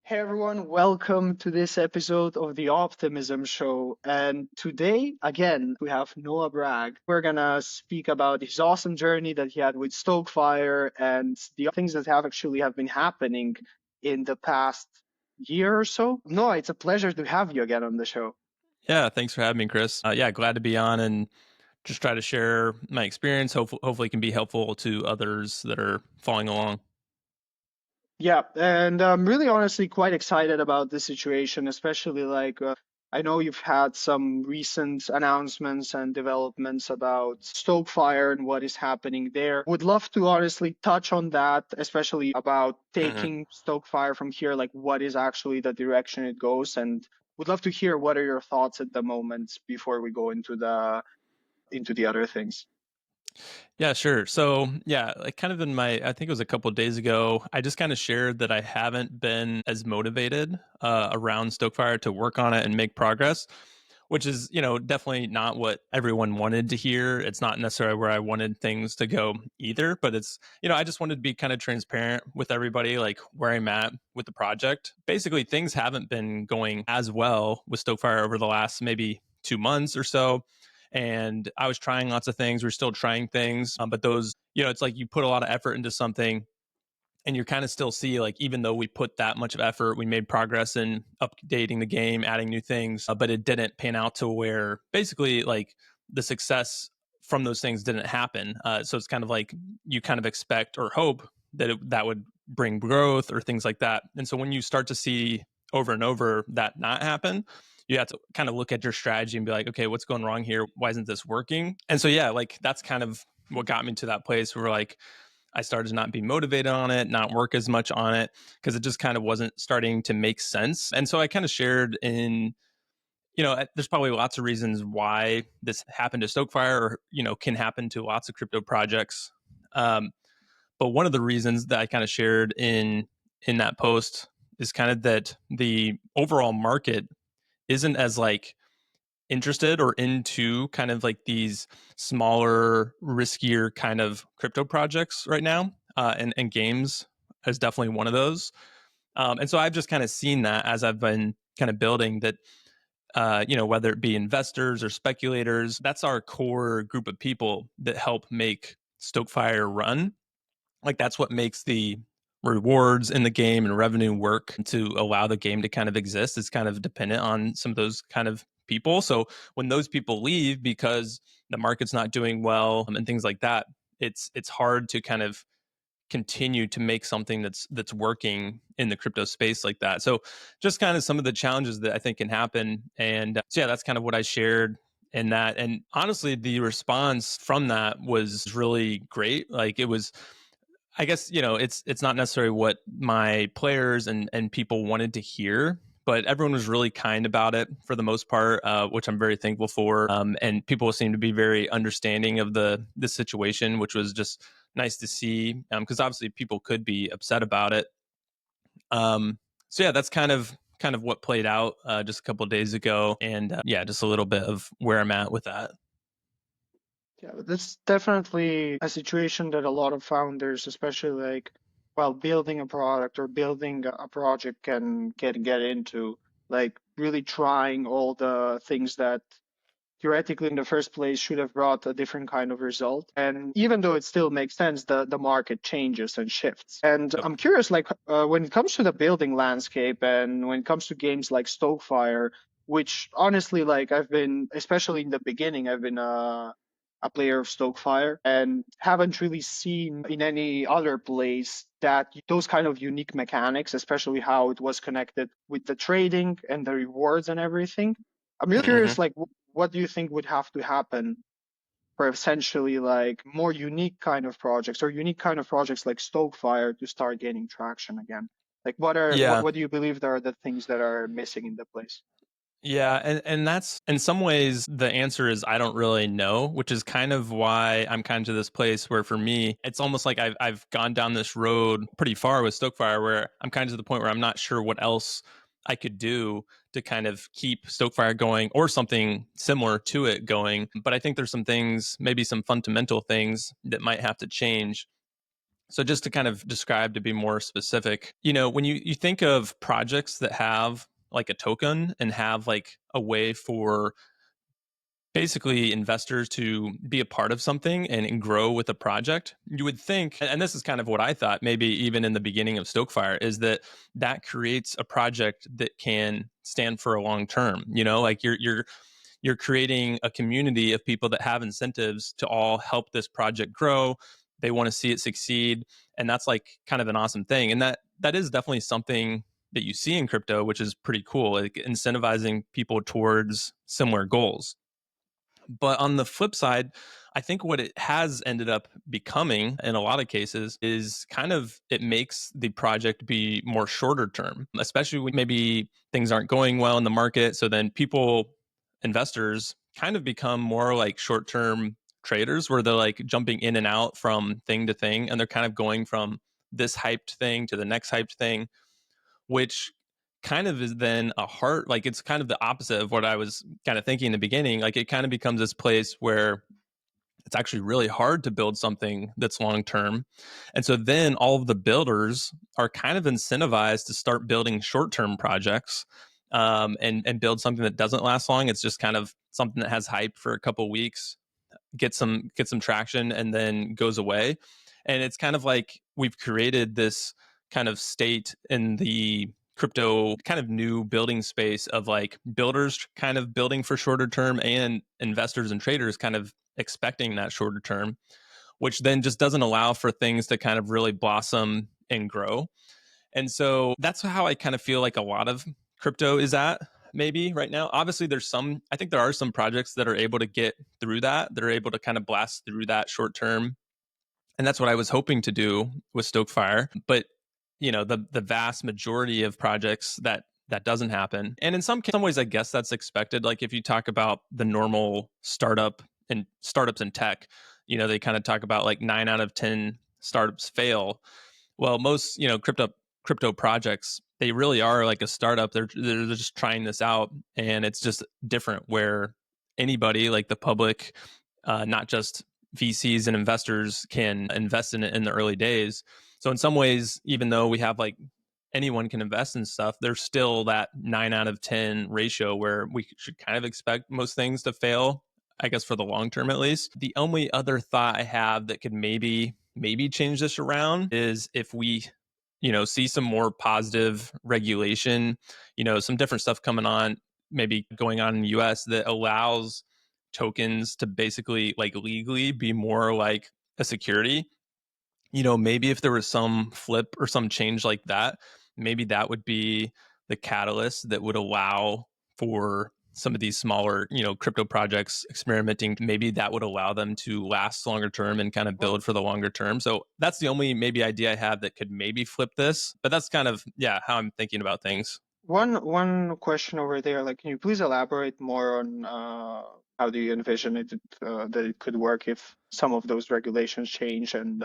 Hey everyone, welcome to this episode of the Optimism Show. And today, again, we have Noah Bragg. We're gonna speak about his awesome journey that he had with Stokefire and the things that have been happening in the past year or so. Noah, it's a pleasure to have you again on the show. Yeah, thanks for having me, Kris. Yeah, glad to be on and just try to share my experience. Hopefully, it can be helpful to others that are following along. Yeah, and I'm really honestly quite excited about this situation, especially I know you've had some recent announcements and developments about Stokefire and what is happening there. Would love to honestly touch on that, especially about hmm taking Stokefire from here, like what is actually the direction it goes, and would love to hear what are your thoughts at the moment before we go into the other things. Yeah, sure. So, yeah, like kind of in I think it was a couple of days ago, I just kind of shared that I haven't been as motivated around Stokefire to work on it and make progress, which is, definitely not what everyone wanted to hear. It's not necessarily where I wanted things to go either, but I just wanted to be kind of transparent with everybody, like where I'm at with the project. Basically, things haven't been going as well with Stokefire over the last maybe 2 months or so, and I was trying lots of things. We're still trying things, but those, it's like you put a lot of effort into something, and you kind of still see like even though we put that much of effort, we made progress in updating the game, adding new things, but it didn't pan out to where basically like the success from those things didn't happen. So it's kind of like you kind of expect or hope that that would bring growth or things like that. And so when you start to see over and over that not happen, you have to kind of look at your strategy and be like, okay, what's going wrong here? Why isn't this working? And so, yeah, like that's kind of what got me to that place where like I started to not be motivated on it, not work as much on it because it just kind of wasn't starting to make sense. And so I kind of shared in, there's probably lots of reasons why this happened to Stokefire or, can happen to lots of crypto projects. Um, but one of the reasons that I kind of shared in that post is kind of that the overall market isn't as like interested or into kind of like these smaller, riskier kind of crypto projects right now. And games is definitely one of those. And so I've just kind of seen that as I've been kind of building that, whether it be investors or speculators, that's our core group of people that help make Stokefire run. Like that's what makes the rewards in the game and revenue work to allow the game to kind of exist. It's kind of dependent on some of those kind of people. So when those people leave because the market's not doing well and things like that, it's hard to kind of continue to make something that's working in the crypto space like that. So just kind of some of the challenges that I think can happen. And so yeah, that's kind of what I shared in that. And honestly, the response from that was really great. Like it was, I guess, it's not necessarily what my players and people wanted to hear, but everyone was really kind about it for the most part, which I'm very thankful for. And people seem to be very understanding of the situation, which was just nice to see. Because obviously people could be upset about it. So yeah, that's kind of what played out just a couple of days ago, and yeah, just a little bit of where I'm at with that. Yeah, but that's definitely a situation that a lot of founders, especially while building a product or building a project, can get into. Like really trying all the things that theoretically in the first place should have brought a different kind of result. And even though it still makes sense, the market changes and shifts. And Yep. I'm curious, when it comes to the building landscape and when it comes to games like Stokefire, which honestly, like I've been, especially in the beginning, I've been a player of Stokefire and haven't really seen in any other place that those kind of unique mechanics, especially how it was connected with the trading and the rewards and everything. I'm really curious, hmm like, what do you think would have to happen for essentially like more unique kind of projects or unique kind of projects like Stokefire to start gaining traction again? Like, Yeah. what do you believe are the things that are missing in the place? Yeah, and that's in some ways the answer is I don't really know, which is kind of why I'm kind of to this place where for me it's almost like I've gone down this road pretty far with Stokefire where I'm kind of to the point where I'm not sure what else I could do to kind of keep Stokefire going or something similar to it going. But I think there's some things, maybe some fundamental things that might have to change. So just to kind of describe, to be more specific, when you think of projects that have like a token and have like a way for basically investors to be a part of something and grow with a project, you would think, and this is kind of what I thought, maybe even in the beginning of Stokefire, is that that creates a project that can stand for a long term. Like you're creating a community of people that have incentives to all help this project grow. They want to see it succeed, and that's like kind of an awesome thing. And that is definitely something that you see in crypto, which is pretty cool, like incentivizing people towards similar goals. But on the flip side, I think what it has ended up becoming in a lot of cases is kind of it makes the project be more shorter term, especially when maybe things aren't going well in the market. So then investors kind of become more like short term traders where they're like jumping in and out from thing to thing. And they're kind of going from this hyped thing to the next hyped thing, which kind of is then a hard, like it's kind of the opposite of what I was kind of thinking in the beginning. Like it kind of becomes this place where it's actually really hard to build something that's long term. And so then all of the builders are kind of incentivized to start building short term projects, and build something that doesn't last long. It's just kind of something that has hype for a couple weeks, get some traction, and then goes away. And it's kind of like we've created this kind of state in the crypto kind of new building space of like builders kind of building for shorter term and investors and traders kind of expecting that shorter term, which then just doesn't allow for things to kind of really blossom and grow. And so that's how I kind of feel like a lot of crypto is at maybe right now. Obviously, I think there are some projects that are able to get through that. They're able to kind of blast through that short term. And that's what I was hoping to do with Stokefire. But, the vast majority of projects that doesn't happen. And in some ways, I guess that's expected. Like if you talk about the normal startups in tech, they kind of talk about like 9 out of 10 startups fail. Well, most crypto projects, they really are like a startup. They're just trying this out, and it's just different. Where anybody, like the public, not just VCs and investors, can invest in it in the early days. So in some ways, even though we have like anyone can invest in stuff, there's still that 9 out of 10 ratio where we should kind of expect most things to fail, I guess, for the long term at least. The only other thought I have that could maybe change this around is if we see some more positive regulation, some different stuff coming on, maybe going on in the US that allows tokens to basically like legally be more like a security. Maybe if there was some flip or some change like that, maybe that would be the catalyst that would allow for some of these smaller, crypto projects experimenting. Maybe that would allow them to last longer term and kind of Well, build for the longer term. So that's the only maybe idea I have that could maybe flip this. But that's kind of, yeah, how I'm thinking about things. one question over there, like, can you please elaborate more on how do you envision it that it could work if some of those regulations change and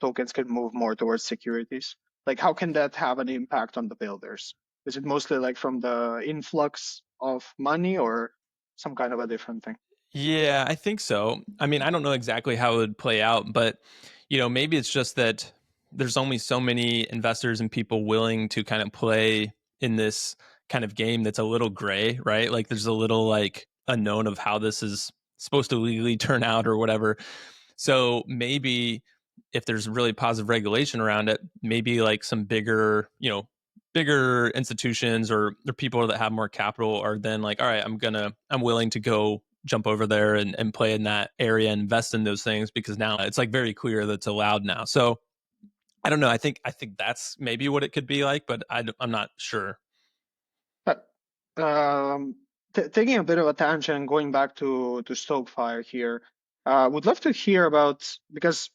tokens can move more towards securities? Like, how can that have an impact on the builders? Is it mostly like from the influx of money or some kind of a different thing? Yeah, I think so. I mean, I don't know exactly how it would play out, but maybe it's just that there's only so many investors and people willing to kind of play in this kind of game that's a little gray, right? Like there's a little like unknown of how this is supposed to legally turn out or whatever. So maybe if there's really positive regulation around it, maybe like some bigger institutions or people that have more capital are then like, all right, I'm willing to go jump over there and play in that area and invest in those things because now it's like very clear that it's allowed now. So I don't know. I think that's maybe what it could be like, but I'm not sure. But taking a bit of a tangent and going back to Stokefire here, would love to hear about because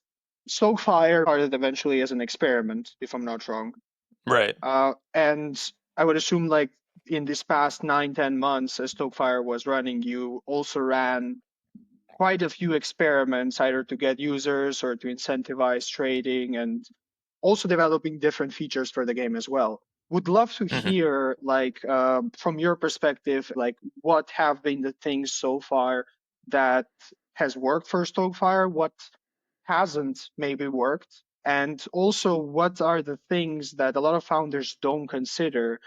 Stokefire started eventually as an experiment, if I'm not wrong. Right. And I would assume like in this past 9, 10 months as Stokefire was running, you also ran quite a few experiments either to get users or to incentivize trading and also developing different features for the game as well. Would love to Mhm. hear like from your perspective, like what have been the things so far that has worked for Stokefire, what hasn't maybe worked, And also, what are the things that a lot of founders don't consider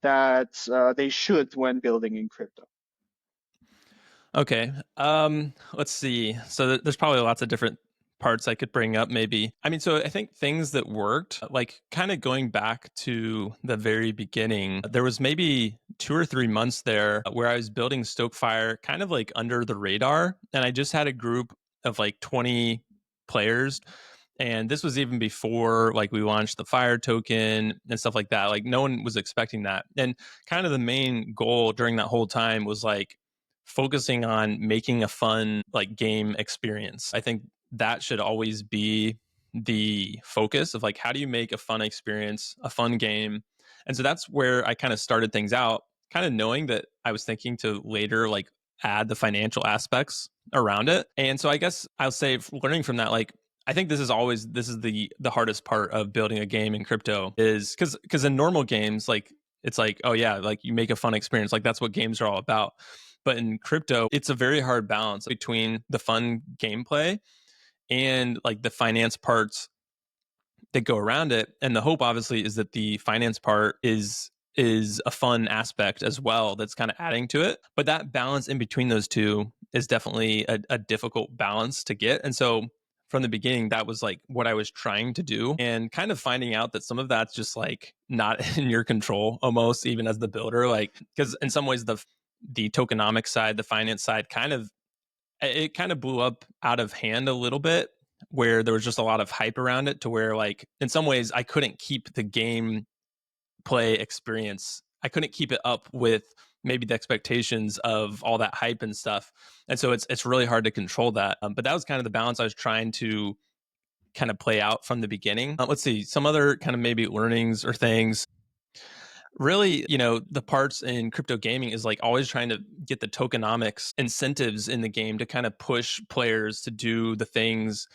that they should when building in crypto? Okay. Let's see. So there's probably lots of different parts I could bring up maybe. I mean, so I think things that worked, like kind of going back to the very beginning, there was maybe 2 or 3 months there where I was building Stokefire kind of like under the radar. And I just had a group of like 20 players. And this was even before like we launched the fire token and stuff like that. Like no one was expecting that. And kind of the main goal during that whole time was like focusing on making a fun like game experience. I think that should always be the focus of like how do you make a fun experience, a fun game. And so that's where I kind of started things out, kind of knowing that I was thinking to later like add the financial aspects around it. And so I guess I'll say learning from that, like I think this is the hardest part of building a game in crypto is because in normal games like it's like oh yeah like you make a fun experience like that's what games are all about. But in crypto, it's a very hard balance between the fun gameplay and like the finance parts that go around it. And the hope obviously is that the finance part is a fun aspect as well that's kind of adding to it. But that balance in between those two is definitely a difficult balance to get. And so from the beginning, that was like what I was trying to do and kind of finding out that some of that's just like not in your control almost even as the builder. Like, because in some ways the tokenomics side, the finance side it kind of blew up out of hand a little bit where there was just a lot of hype around it to where like in some ways I couldn't keep the game play experience. I couldn't keep it up with maybe the expectations of all that hype and stuff. And so it's really hard to control that. But that was kind of the balance I was trying to kind of play out from the beginning. Let's see some other kind of maybe learnings or things. Really, the parts in crypto gaming is like always trying to get the tokenomics incentives in the game to kind of push players to do the things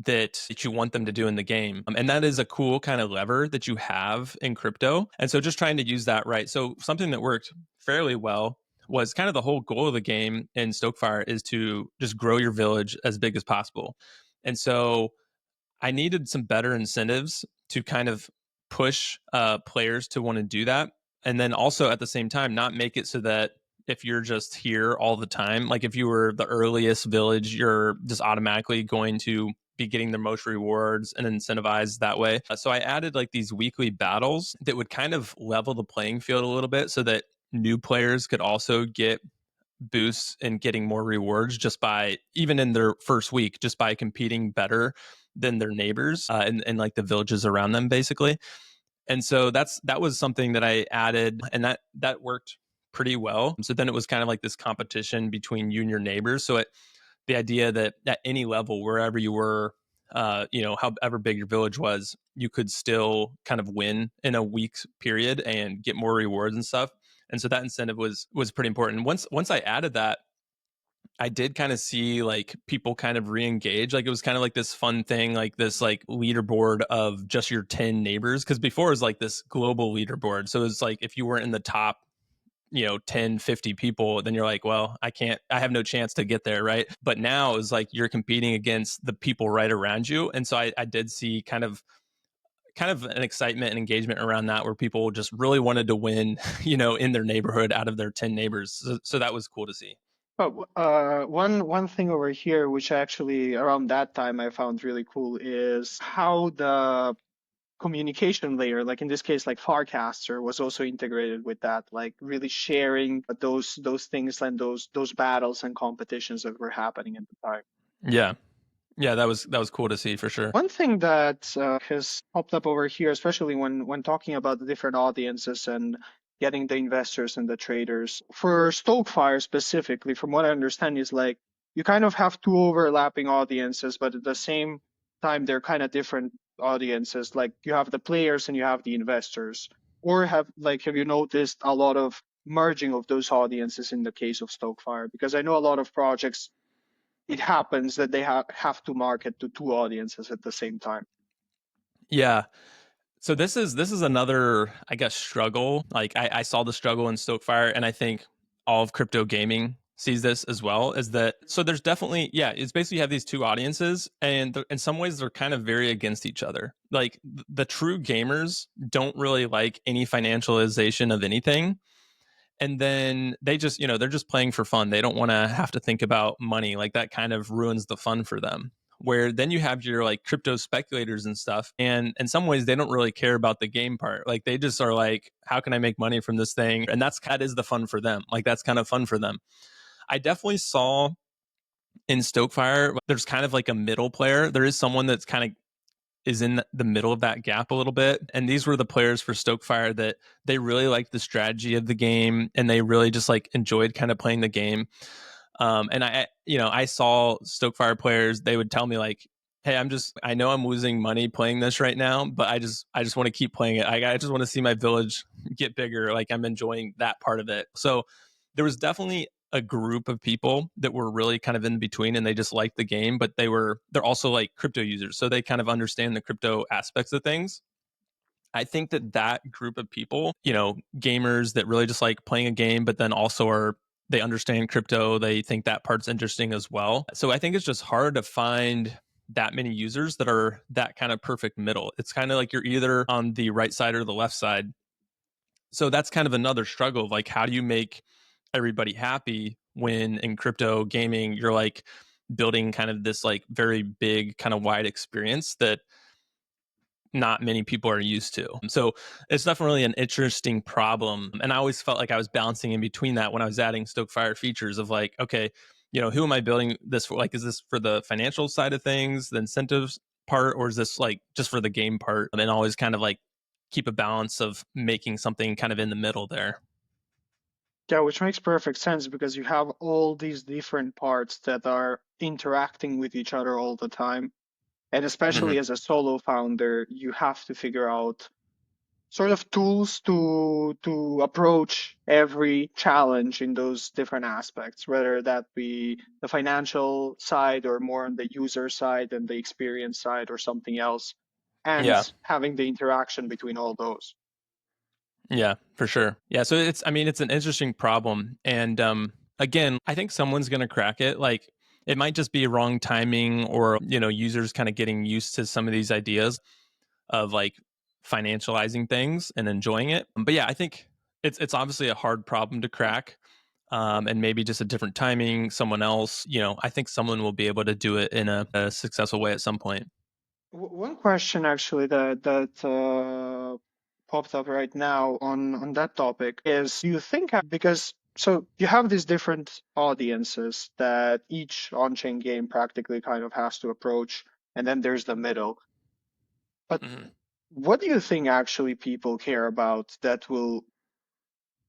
that you want them to do in the game. And that is a cool kind of lever that you have in crypto. And so just trying to use that right. So something that worked fairly well was kind of the whole goal of the game in Stokefire is to just grow your village as big as possible. And so I needed some better incentives to kind of push players to want to do that. And then also at the same time, not make it so that if you're just here all the time, like if you were the earliest village, you're just automatically going to be getting the most rewards and incentivized that way. So I added like these weekly battles that would kind of level the playing field a little bit so that new players could also get boosts and getting more rewards just by even in their first week just by competing better than their neighbors and like the villages around them basically. And so that was something that I added and that worked pretty well. So then it was kind of like this competition between you and your neighbors. So the idea that at any level wherever you were, however big your village was, you could still kind of win in a week's period and get more rewards and stuff. And so that incentive was pretty important. Once I added that, I did kind of see like people kind of re-engage. Like it was kind of like this fun thing, like this like leaderboard of just your 10 neighbors. Cause before it was like this global leaderboard. So it was like if you weren't in the top 10, 50 people, then you're like, well, I have no chance to get there. Right. But now it's like you're competing against the people right around you. And so I did see kind of an excitement and engagement around that where people just really wanted to win, in their neighborhood out of their 10 neighbors. So that was cool to see. But one thing over here, which actually around that time I found really cool, is how the communication layer, like in this case, like Farcaster, was also integrated with that, like really sharing those things and those battles and competitions that were happening at the time. Yeah. Yeah, that was cool to see for sure. One thing that has popped up over here, especially when talking about the different audiences and getting the investors and the traders, for Stokefire specifically, from what I understand, is like you kind of have two overlapping audiences, but at the same time, they're kind of different audiences. Like you have the players and you have the investors. Or have you noticed a lot of merging of those audiences in the case of Stokefire? Because I know a lot of projects it happens that they have to market to two audiences at the same time. Yeah. So this is another, I guess, struggle. Like I saw the struggle in Stokefire, and I think all of crypto gaming sees this as well, is that so there's definitely, yeah, it's basically you have these two audiences, and in some ways they're kind of very against each other. Like the true gamers don't really like any financialization of anything, and then they just, they're just playing for fun. They don't want to have to think about money. Like that kind of ruins the fun for them. Where then you have your like crypto speculators and stuff, and in some ways they don't really care about the game part. Like they just are like, how can I make money from this thing? And that is the fun for them. Like that's kind of fun for them. I definitely saw in Stokefire, there's kind of like a middle player. There is someone that's kind of is in the middle of that gap a little bit. And these were the players for Stokefire that they really liked the strategy of the game, and they really just like enjoyed kind of playing the game. And I saw Stokefire players, they would tell me like, hey, I know I'm losing money playing this right now, but I just want to keep playing it. I just want to see my village get bigger. Like I'm enjoying that part of it. So there was definitely a group of people that were really kind of in between, and they just liked the game, but they're also like crypto users. So they kind of understand the crypto aspects of things. I think that group of people, gamers that really just like playing a game, but then also they understand crypto. They think that part's interesting as well. So I think it's just hard to find that many users that are that kind of perfect middle. It's kind of like you're either on the right side or the left side. So that's kind of another struggle of like, how do you make everybody happy when in crypto gaming, you're like building kind of this like very big kind of wide experience that not many people are used to. So it's definitely an interesting problem. And I always felt like I was balancing in between that when I was adding Stokefire features of like, okay, who am I building this for? Like, is this for the financial side of things, the incentives part, or is this like just for the game part? And then always kind of like keep a balance of making something kind of in the middle there. Yeah, which makes perfect sense because you have all these different parts that are interacting with each other all the time. And Mm-hmm. especially as a solo founder, you have to figure out sort of tools to approach every challenge in those different aspects, whether that be the financial side or more on the user side and the experience side or something else, and Yeah. having the interaction between all those. Yeah, for sure. Yeah, so I mean, it's an interesting problem. And again, I think someone's going to crack it. Like it might just be wrong timing, or, users kind of getting used to some of these ideas of like financializing things and enjoying it. But yeah, I think it's obviously a hard problem to crack. And maybe just a different timing, someone else, I think someone will be able to do it in a successful way at some point. One question actually that popped up right now on that topic is, do you think because so you have these different audiences that each on-chain game practically kind of has to approach, and then there's the middle. But Mhm. what do you think actually people care about that will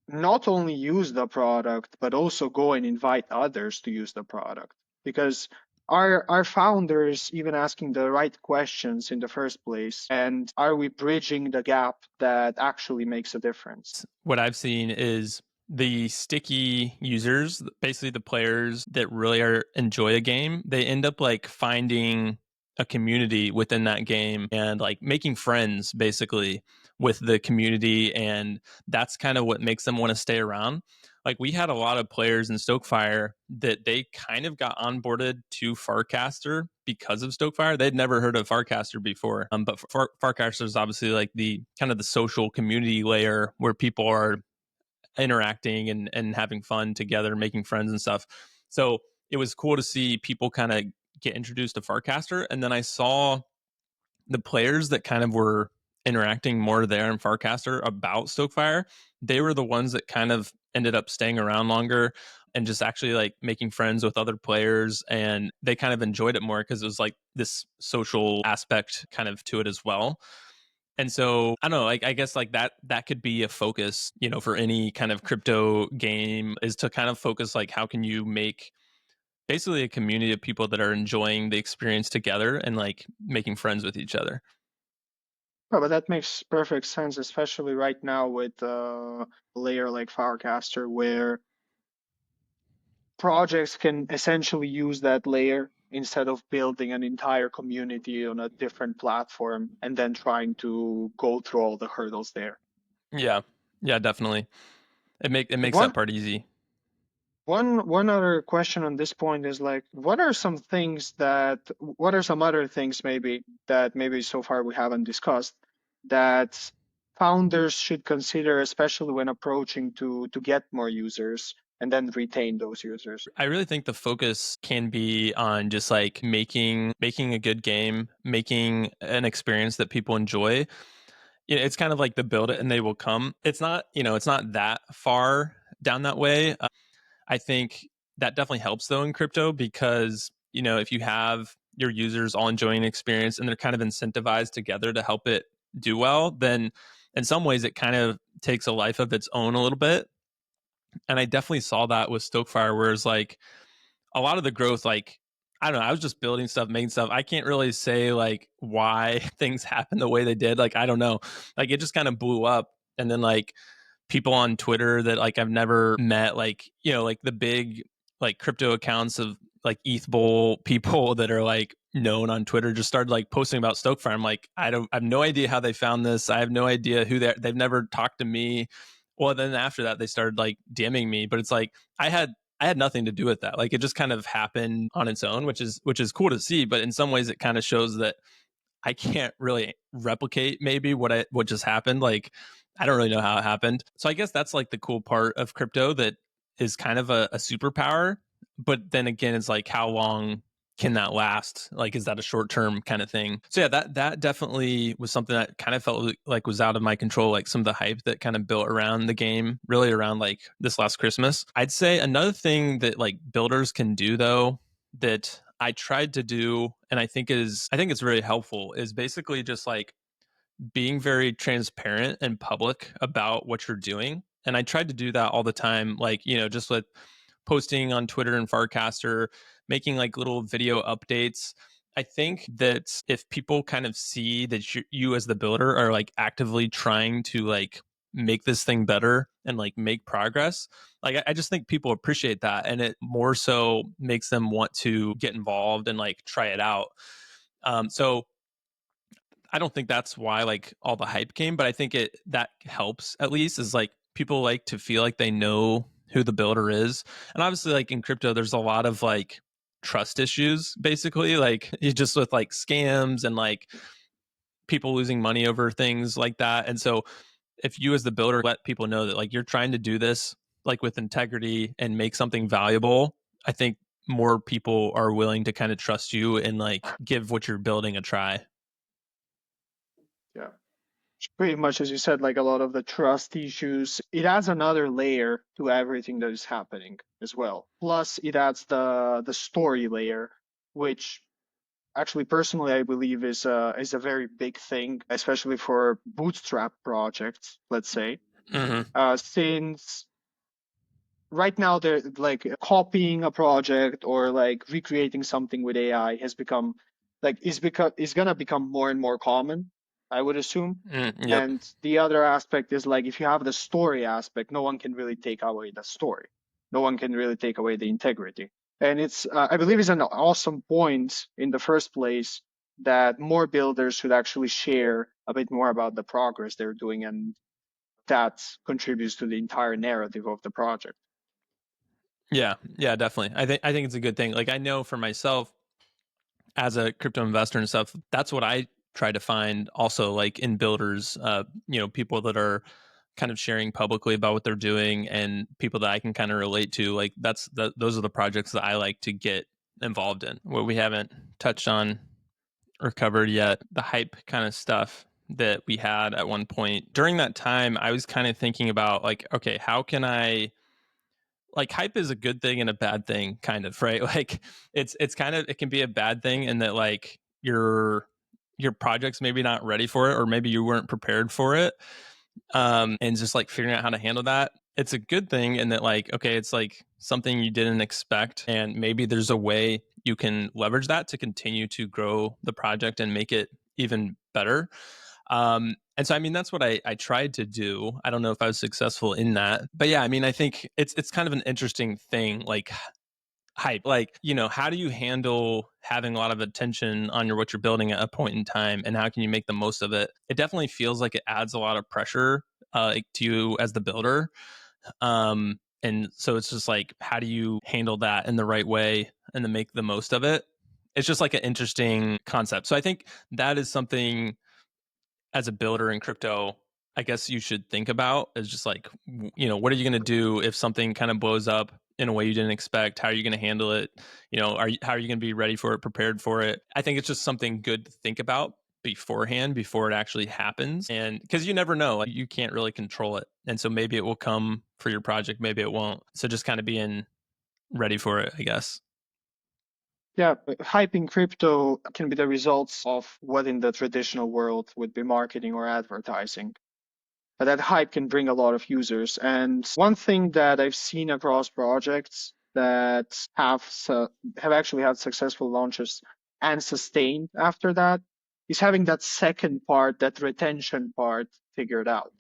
not only use the product, but also go and invite others to use the product? Because are founders even asking the right questions in the first place? And are we bridging the gap that actually makes a difference? What I've seen is the sticky users, basically the players that really enjoy a game, they end up like finding a community within that game and like making friends basically with the community, and that's kind of what makes them want to stay around. Like we had a lot of players in Stokefire that they kind of got onboarded to Farcaster because of Stokefire. They'd never heard of Farcaster before, but Farcaster is obviously like the kind of the social community layer where people are interacting and having fun together, making friends and stuff. So it was cool to see people kind of get introduced to Farcaster, and then I saw the players that kind of were interacting more there in Farcaster about Stokefire, they were the ones that kind of ended up staying around longer and just actually like making friends with other players, and they kind of enjoyed it more because it was like this social aspect kind of to it as well. And so I don't know, like I guess like that could be a focus, for any kind of crypto game, is to kind of focus like how can you make basically a community of people that are enjoying the experience together and like making friends with each other. Oh, but that makes perfect sense, especially right now with a layer like Firecaster, where projects can essentially use that layer instead of building an entire community on a different platform and then trying to go through all the hurdles there. Yeah. Yeah, definitely. It makes that One part easy. One other question on this point is like, what are some other things maybe so far we haven't discussed that founders should consider, especially when approaching to get more users and then retain those users? I really think the focus can be on just like making a good game, making an experience that people enjoy. You know, it's kind of like the build it and they will come. It's not, it's not that far down that way. I think that definitely helps though in crypto because, if you have your users all enjoying an experience and they're kind of incentivized together to help it do well, then in some ways it kind of takes a life of its own a little bit. And I definitely saw that with Stokefire, whereas like a lot of the growth, like, I don't know, I was just building stuff, making stuff. I can't really say like why things happened the way they did. Like, I don't know. Like it just kind of blew up. And then like people on Twitter that like I've never met, like, like the big like crypto accounts of like ETH Bowl people that are like known on Twitter just started like posting about Stokefire. I'm like, I have no idea how they found this. I have no idea they've never talked to me. Well, then after that, they started like DMing me, but it's like I had nothing to do with that. Like it just kind of happened on its own, which is cool to see. But in some ways, it kind of shows that I can't really replicate maybe what just happened. Like I don't really know how it happened. So I guess that's like the cool part of crypto that is kind of a superpower. But then again, it's like how long can that last? Like, is that a short term kind of thing? So yeah, that definitely was something that kind of felt like was out of my control. Like some of the hype that kind of built around the game, really around like this last Christmas. I'd say another thing that like builders can do though that I tried to do and I think it's really helpful is basically just like being very transparent and public about what you're doing. And I tried to do that all the time, like, just with posting on Twitter and Farcaster, making like little video updates. I think that if people kind of see that you as the builder are like actively trying to like make this thing better and like make progress, like I just think people appreciate that. And it more so makes them want to get involved and like try it out. So I don't think that's why like all the hype came, but I think it that helps at least is like people like to feel like they know who the builder is. And obviously like in crypto there's a lot of like trust issues basically like you just with like scams and like people losing money over things like that. And so if you as the builder let people know that like you're trying to do this like with integrity and make something valuable, I think more people are willing to kind of trust you and like give what you're building a try. Yeah. Pretty much as you said, like a lot of the trust issues, it adds another layer to everything that is happening as well. Plus, it adds the story layer, which actually personally I believe is a very big thing, especially for bootstrap projects, let's say, Mm-hmm. since right now they're like copying a project or like recreating something with AI has become like is gonna become more and more common, I would assume. Yep. And the other aspect is like if you have the story aspect, no one can really take away the story. No one can really take away the integrity. And it's I believe it's an awesome point in the first place that more builders should actually share a bit more about the progress they're doing, and that contributes to the entire narrative of the project. Yeah, yeah, definitely. I think it's a good thing. Like I know for myself as a crypto investor and stuff, that's what I try to find also like in builders, people that are kind of sharing publicly about what they're doing and people that I can kind of relate to. Like those are the projects that I like to get involved in. What we haven't touched on or covered yet, the hype kind of stuff that we had at one point. During that time, I was kind of thinking about like, okay, how can I like hype is a good thing and a bad thing kind of, right? Like it's kind of it can be a bad thing in that like your project's maybe not ready for it or maybe you weren't prepared for it. And just like figuring out how to handle that. It's a good thing in that like okay, it's like something you didn't expect and maybe there's a way you can leverage that to continue to grow the project and make it even better. And so, I mean, that's what I tried to do. I don't know if I was successful in that, but yeah, I mean, I think it's kind of an interesting thing, like hype. Like, how do you handle having a lot of attention on what you're building at a point in time, and how can you make the most of it? It definitely feels like it adds a lot of pressure, like to you as the builder. And so it's just like, how do you handle that in the right way and then make the most of it? It's just like an interesting concept. So I think that is something as a builder in crypto, I guess you should think about is just like, what are you going to do if something kind of blows up in a way you didn't expect? How are you going to handle it? How are you going to be ready for it, prepared for it? I think it's just something good to think about beforehand before it actually happens. And because you never know, like, you can't really control it. And so maybe it will come for your project, maybe it won't. So just kind of being ready for it, I guess. Yeah, but hype in crypto can be the results of what in the traditional world would be marketing or advertising. But that hype can bring a lot of users. And one thing that I've seen across projects that have actually had successful launches and sustained after that is having that second part, that retention part figured out.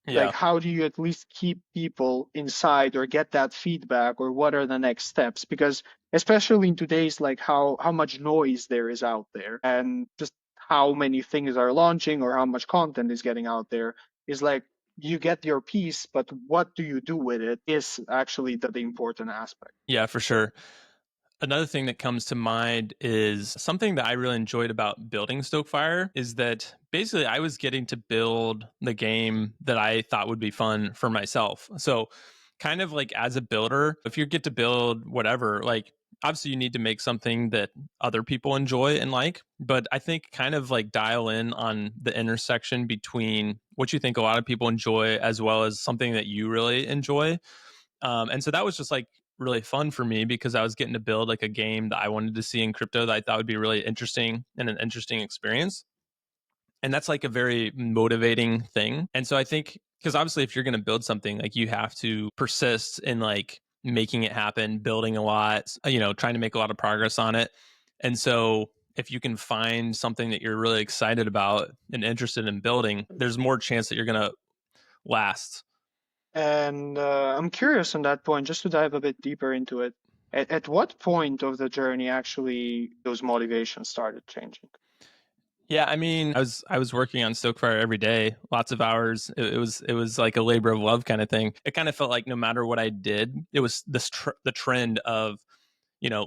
Like, Yeah. how do you at least keep people inside or get that feedback, or what are the next steps? Because especially in today's, like, how much noise there is out there, and just how many things are launching or how much content is getting out there, is like, you get your piece, but what do you do with it is actually the important aspect. Yeah, for sure. Another thing that comes to mind is something that I really enjoyed about building Stokefire is that basically I was getting to build the game that I thought would be fun for myself. So, kind of like as a builder, if you get to build whatever, like obviously you need to make something that other people enjoy and like, but I think kind of like dial in on the intersection between what you think a lot of people enjoy as well as something that you really enjoy. And so that was just like really fun for me because I was getting to build like a game that I wanted to see in crypto that I thought would be really interesting and an interesting experience. And that's like a very motivating thing. And so I think because obviously if you're going to build something, like you have to persist in like making it happen, building a lot, trying to make a lot of progress on it. And so if you can find something that you're really excited about and interested in building, there's more chance that you're going to last. And I'm curious on that point, just to dive a bit deeper into it. At what point of the journey actually those motivations started changing? Yeah, I mean, I was working on Stokefire every day, lots of hours. It was like a labor of love kind of thing. It kind of felt like no matter what I did, it was the trend of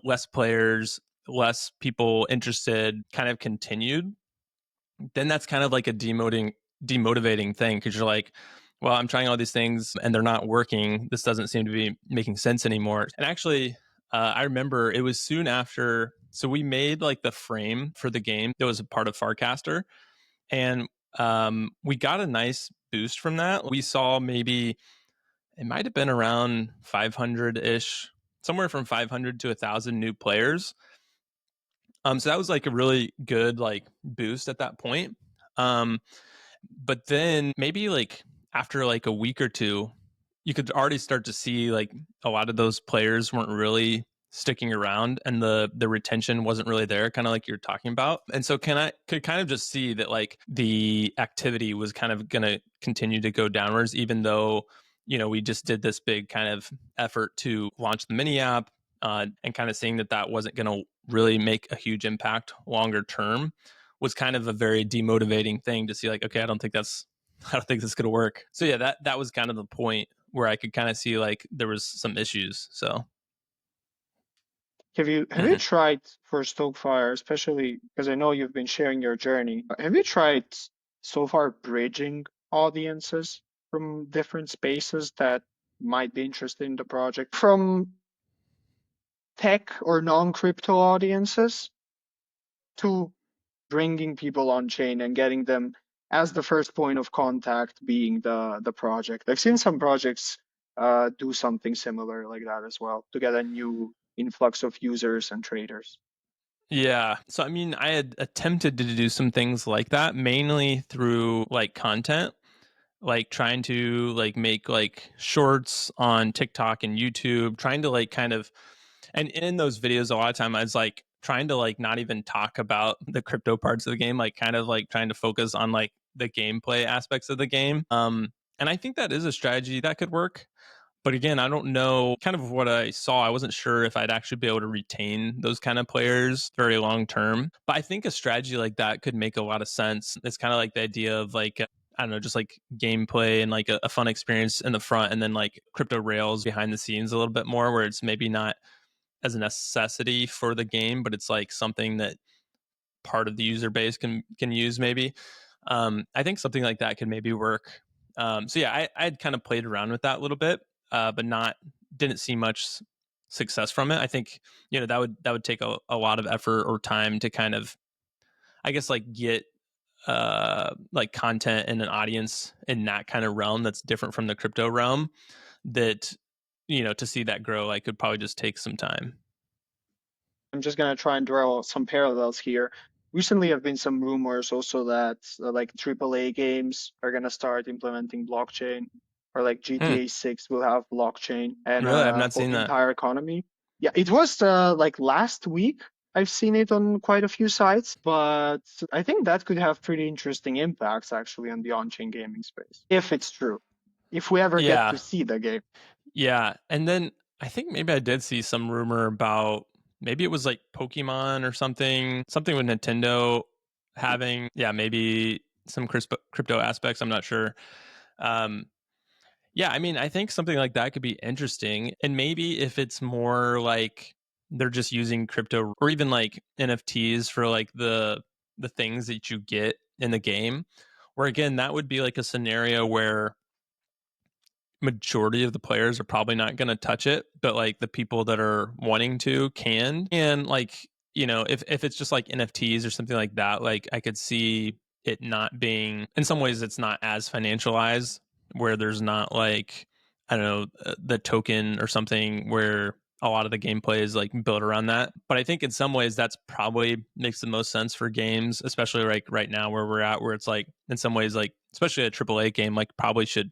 less players, less people interested, kind of continued. Then that's kind of like a demotivating thing because you're like, well, I'm trying all these things and they're not working. This doesn't seem to be making sense anymore. And actually, I remember it was soon after. So we made like the frame for the game that was a part of Farcaster, and we got a nice boost from that. We saw maybe it might have been around 500 ish, somewhere from 500 to 1,000 new players. So that was like a really good like boost at that point. Um, but then maybe like after like a week or two, you could already start to see like a lot of those players weren't really sticking around and the retention wasn't really there, kind of like you're talking about. And so can I could kind of just see that like the activity was kind of gonna continue to go downwards, even though we just did this big kind of effort to launch the mini app, and kind of seeing that that wasn't going to really make a huge impact longer term was kind of a very demotivating thing to see. Like, okay, I don't think this is going to work. So yeah, that was kind of the point where I could kind of see like there was some issues. So Have you mhm. tried for Stokefire, especially because I know you've been sharing your journey? Have you tried so far bridging audiences from different spaces that might be interested in the project, from tech or non-crypto audiences to bringing people on chain and getting them as the first point of contact being the project? I've seen some projects do something similar like that as well to get a new influx of users and traders. Yeah. So I mean, I had attempted to do some things like that, mainly through like content, like trying to like make like shorts on TikTok and YouTube, trying to like kind of, and in those videos a lot of time I was like trying to like not even talk about the crypto parts of the game, like kind of like trying to focus on like the gameplay aspects of the game. And I think that is a strategy that could work. But again, I don't know kind of what I saw. I wasn't sure if I'd actually be able to retain those kind of players very long term. But I think a strategy like that could make a lot of sense. It's kind of like the idea of like I don't know, just like gameplay and like a fun experience in the front, and then like crypto rails behind the scenes a little bit more, where it's maybe not as a necessity for the game, but it's like something that part of the user base can use maybe. I think something like that could maybe work. So yeah, I had kind of played around with that a little bit, but not didn't see much success from it. I think that would take a lot of effort or time to kind of, I guess, like get like content and an audience in that kind of realm that's different from the crypto realm, that to see that grow, like, could probably just take some time. I'm just gonna try and draw some parallels here. Recently, have been some rumors also that like AAA games are gonna start implementing blockchain, or like Hmm, GTA 6 will have blockchain and really, I've not for seen the that. entire economy. Yeah, it was like last week. I've seen it on quite a few sites, but I think that could have pretty interesting impacts actually on the on-chain gaming space, if it's true. If we ever get Yeah, to see the game. yeah, and then I think maybe I did see some rumor about, maybe it was like Pokemon or something with Nintendo having, yeah, maybe some crypto aspects. I'm not sure. Um, Yeah, I mean, I think something like that could be interesting. And maybe if it's more like they're just using crypto or even like NFTs for like the things that you get in the game, where again, that would be like a scenario where majority of the players are probably not going to touch it, but like the people that are wanting to can. And like, if it's just like NFTs or something like that, like I could see it not being, in some ways it's not as financialized, where there's not like, I don't know, the token or something where a lot of the gameplay is like built around that. But I think in some ways that's probably makes the most sense for games, especially like right now where we're at, where it's like in some ways, like especially a AAA game, like probably should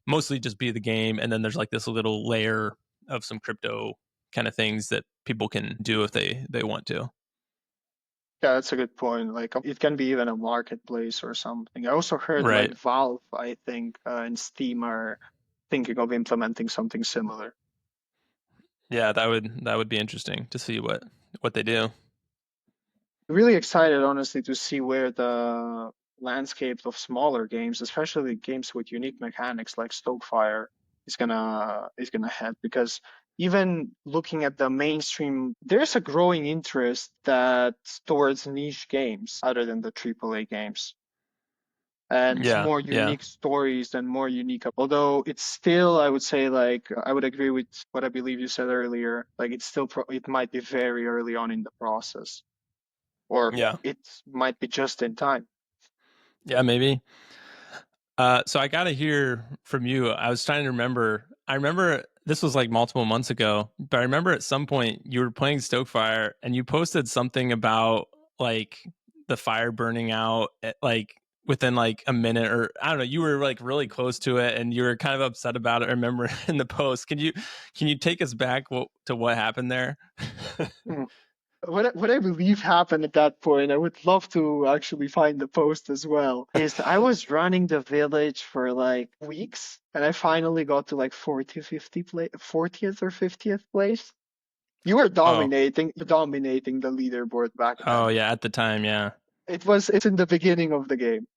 mostly just be the game, and then there's like this little layer of some crypto kind of things that people can do if they want to. Yeah, that's a good point. Like it can be even a marketplace or something. I also heard Right. like Valve, I think, and Steam are thinking of implementing something similar. Yeah, that would be interesting to see what they do. Really excited, honestly, to see where the landscape of smaller games, especially games with unique mechanics like Stokefire, is gonna head. Because even looking at the mainstream, there's a growing interest that towards niche games other than the AAA games, and Yeah, more yeah, unique stories and more unique. Although it's still, I would say, like I would agree with what I believe you said earlier. Like it's still, it might be very early on in the process, or yeah, it might be just in time. yeah. Maybe. So I got to hear from you. I was trying to remember. I remember this was like multiple months ago, but I remember at some point you were playing Stokefire and you posted something about like the fire burning out at, like within like a minute, or I don't know. You were like really close to it and you were kind of upset about it. I remember in the post. Can you take us back to what happened there? Hmm. What I believe happened at that point, I would love to actually find the post as well, is I was running the village for like weeks and I finally got to like 40th or 50th place. You were Oh, dominating the leaderboard back oh then. yeah. At the time, yeah, It's in the beginning of the game.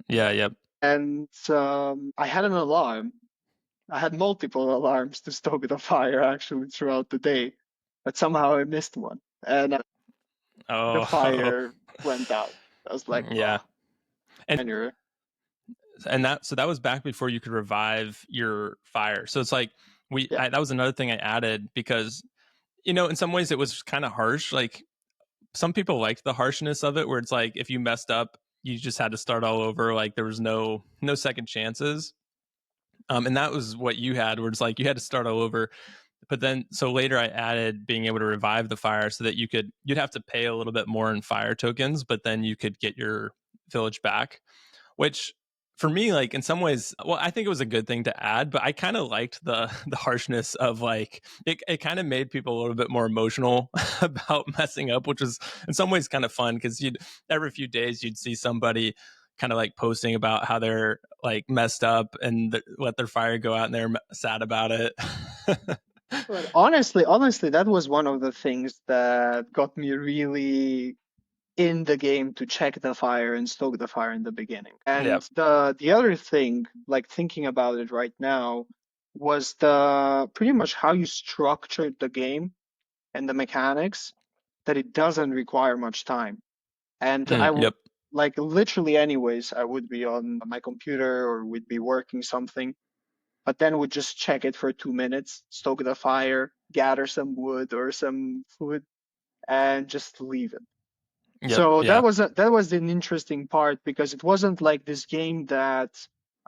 yeah, yep. And I had an alarm. I had multiple alarms to stoke the fire actually throughout the day, but somehow I missed one. And the Oh, fire went out. I was like, yeah. oh, And anyway, that was back before you could revive your fire. So it's like yeah. that was another thing I added, because in some ways it was kind of harsh. Like some people liked the harshness of it, where it's like if you messed up, you just had to start all over. Like there was no second chances. And that was what you had, where it's like you had to start all over. But then so later I added being able to revive the fire, so that you'd have to pay a little bit more in fire tokens, but then you could get your village back, which for me, like in some ways, well, I think it was a good thing to add, but I kind of liked the harshness of like it kind of made people a little bit more emotional about messing up, which was in some ways kind of fun, because you'd every few days you'd see somebody kind of like posting about how they're like messed up and let their fire go out and they're sad about it. But honestly, that was one of the things that got me really in the game to check the fire and stoke the fire in the beginning. Yeah. And the other thing, like thinking about it right now, was the pretty much how you structured the game and the mechanics, that it doesn't require much time. And Yep. like literally anyways, I would be on my computer or would be working something, but then would just check it for 2 minutes, stoke the fire, gather some wood or some food, and just leave it. Yep. So Yeah. that was an interesting part, because it wasn't like this game that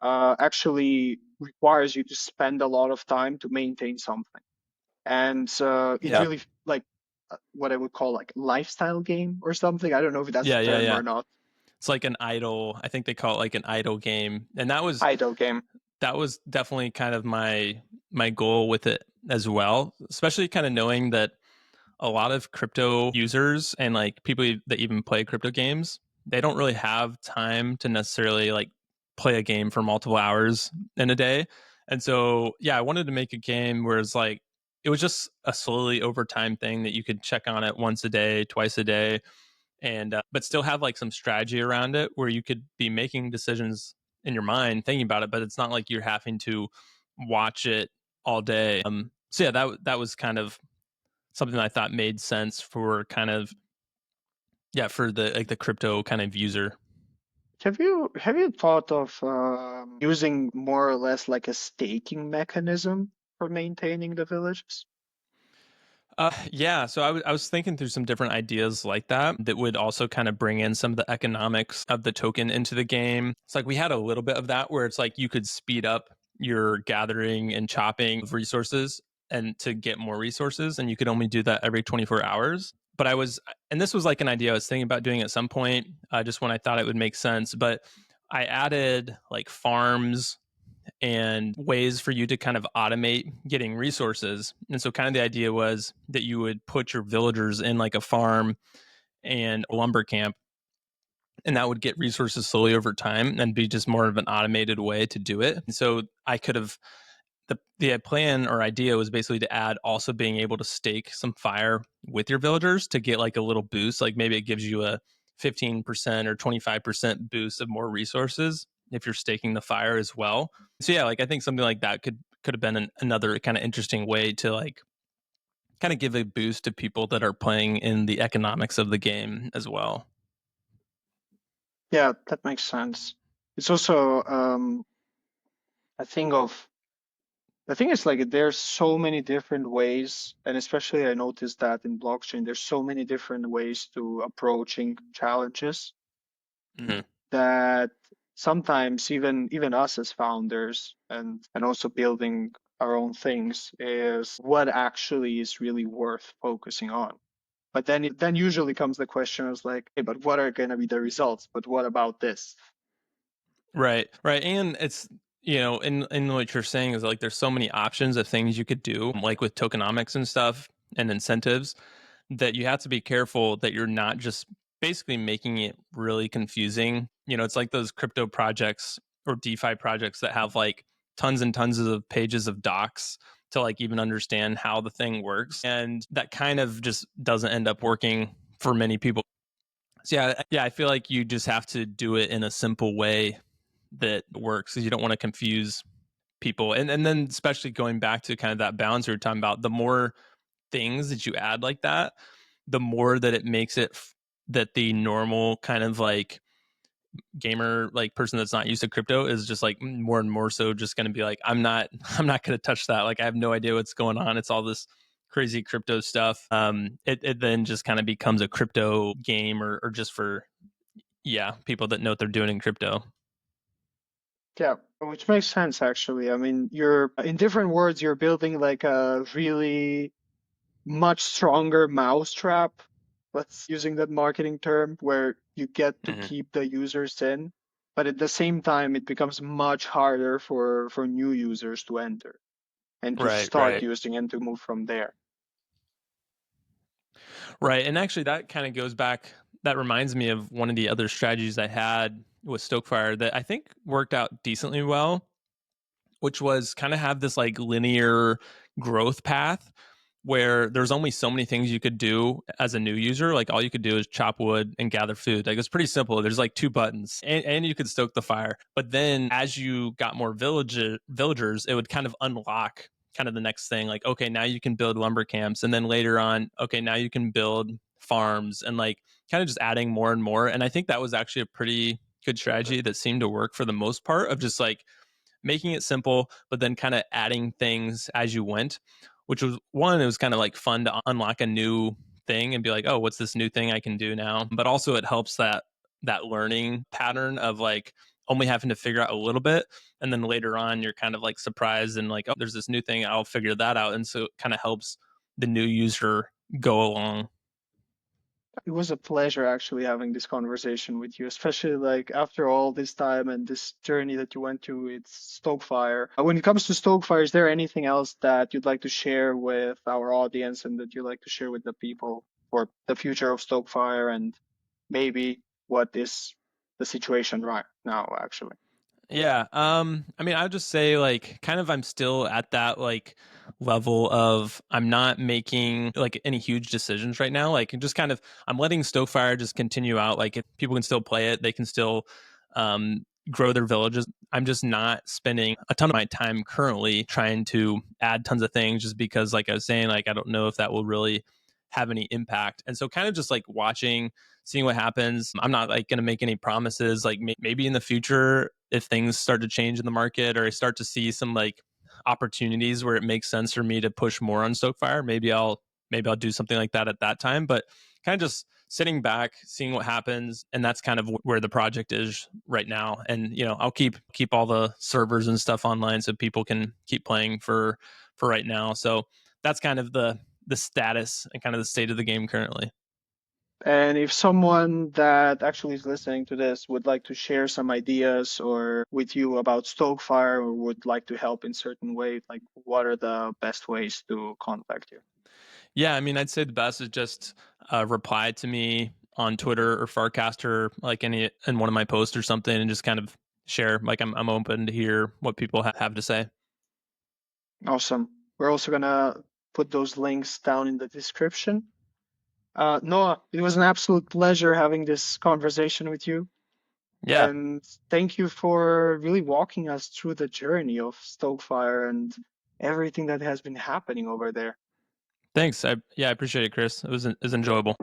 actually requires you to spend a lot of time to maintain something. And it Yeah. really like what I would call like lifestyle game or something. I don't know if that's Yeah. the Yeah. term Yeah. or not. It's like an idle. I think they call it like an idle game, and that was Idle game. definitely kind of my goal with it as well. Especially kind of knowing that a lot of crypto users and like people that even play crypto games, they don't really have time to necessarily like play a game for multiple hours in a day. And so, yeah, I wanted to make a game where it's like it was just a slowly over time thing that you could check on it once a day, twice a day, and but still have like some strategy around it where you could be making decisions in your mind, thinking about it, but it's not like you're having to watch it all day. So yeah, that was kind of something that I thought made sense for kind of yeah for the like the crypto kind of user. Have you thought of using more or less like a staking mechanism for maintaining the villages? Yeah, so I was thinking through some different ideas like that that would also kind of bring in some of the economics of the token into the game. It's like we had a little bit of that where it's like you could speed up your gathering and chopping of resources and to get more resources, and you could only do that every 24 hours. But and this was like an idea I was thinking about doing at some point, just when I thought it would make sense. But I added like farms and ways for you to kind of automate getting resources. And so, kind of the idea was that you would put your villagers in like a farm and a lumber camp, and that would get resources slowly over time and be just more of an automated way to do it. And so, I could have the plan or idea was basically to add also being able to stake some fire with your villagers to get like a little boost. Like maybe it gives you a 15% or 25% boost of more resources if you're staking the fire as well. So yeah, like I think something like that could have been another kind of interesting way to like kind of give a boost to people that are playing in the economics of the game as well. Yeah, that makes sense. It's also a thing of the thing is like there's so many different ways, and especially I noticed that in blockchain, there's so many different ways to approaching challenges Mm-hmm. that sometimes even us as founders and also building our own things is what actually is really worth focusing on. But then usually comes the question of like, hey, but what are going to be the results? But what about this? Right, right. And it's, in what you're saying is like there's so many options of things you could do, like with tokenomics and stuff and incentives, that you have to be careful that you're not just basically making it really confusing. It's like those crypto projects or DeFi projects that have like tons and tons of pages of docs to like even understand how the thing works. And that kind of just doesn't end up working for many people. So yeah, I feel like you just have to do it in a simple way that works because you don't want to confuse people. And then especially going back to kind of that balance we were talking about, the more things that you add like that, the more that it makes it that the normal kind of like gamer like person that's not used to crypto is just like more and more so just going to be like I'm not going to touch that. Like I have no idea what's going on. It's all this crazy crypto stuff. It then just kind of becomes a crypto game or just for yeah people that know what they're doing in crypto. Yeah, which makes sense actually. I mean, you're in different words, you're building like a really much stronger mousetrap. Let's using that marketing term where you get to Mm-hmm. keep the users in, but at the same time, it becomes much harder for new users to enter and to Right, start right. using and to move from there. Right. And actually, that kind of goes back, that reminds me of one of the other strategies I had with Stokefire that I think worked out decently well, which was kind of have this like linear growth path where there's only so many things you could do as a new user. Like all you could do is chop wood and gather food. Like it's pretty simple. There's like two buttons, and you could stoke the fire. But then as you got more villagers, it would kind of unlock kind of the next thing. Like, okay, now you can build lumber camps. And then later on, okay, now you can build farms, and like kind of just adding more and more. And I think that was actually a pretty good strategy that seemed to work for the most part, of just like making it simple, but then kind of adding things as you went, which was one, it was kind of like fun to unlock a new thing and be like, oh, what's this new thing I can do now? But also it helps that learning pattern of like only having to figure out a little bit. And then later on, you're kind of like surprised and like, oh, there's this new thing, I'll figure that out. And so it kind of helps the new user go along. It was a pleasure actually having this conversation with you, especially like after all this time and this journey that you went to. It's Stokefire. When it comes to Stokefire, is there anything else that you'd like to share with our audience and that you'd like to share with the people for the future of Stokefire and maybe what is the situation right now, actually? Yeah. I mean, I would just say like kind of I'm still at that like level of I'm not making like any huge decisions right now. Like just kind of I'm letting Stokefire just continue out. Like if people can still play it, they can still grow their villages. I'm just not spending a ton of my time currently trying to add tons of things just because like I was saying, like I don't know if that will really have any impact. And so kind of just like watching, seeing what happens. I'm not like going to make any promises. Like maybe in the future, if things start to change in the market or I start to see some like opportunities where it makes sense for me to push more on Stokefire, maybe I'll do something like that at that time. But kind of just sitting back, seeing what happens, and that's kind of where the project is right now. And I'll keep all the servers and stuff online so people can keep playing for right now. So that's kind of the status and kind of the state of the game currently. And if someone that actually is listening to this would like to share some ideas or with you about Stokefire or would like to help in certain way, like what are the best ways to contact you? Yeah, I mean, I'd say the best is just reply to me on Twitter or Farcaster, like any in one of my posts or something, and just kind of share. Like I'm open to hear what people have to say. Awesome. We're also gonna put those links down in the description. Noah, it was an absolute pleasure having this conversation with you. Yeah, And thank you for really walking us through the journey of Stokefire and everything that has been happening over there. thanks. I appreciate it, Chris. It was enjoyable.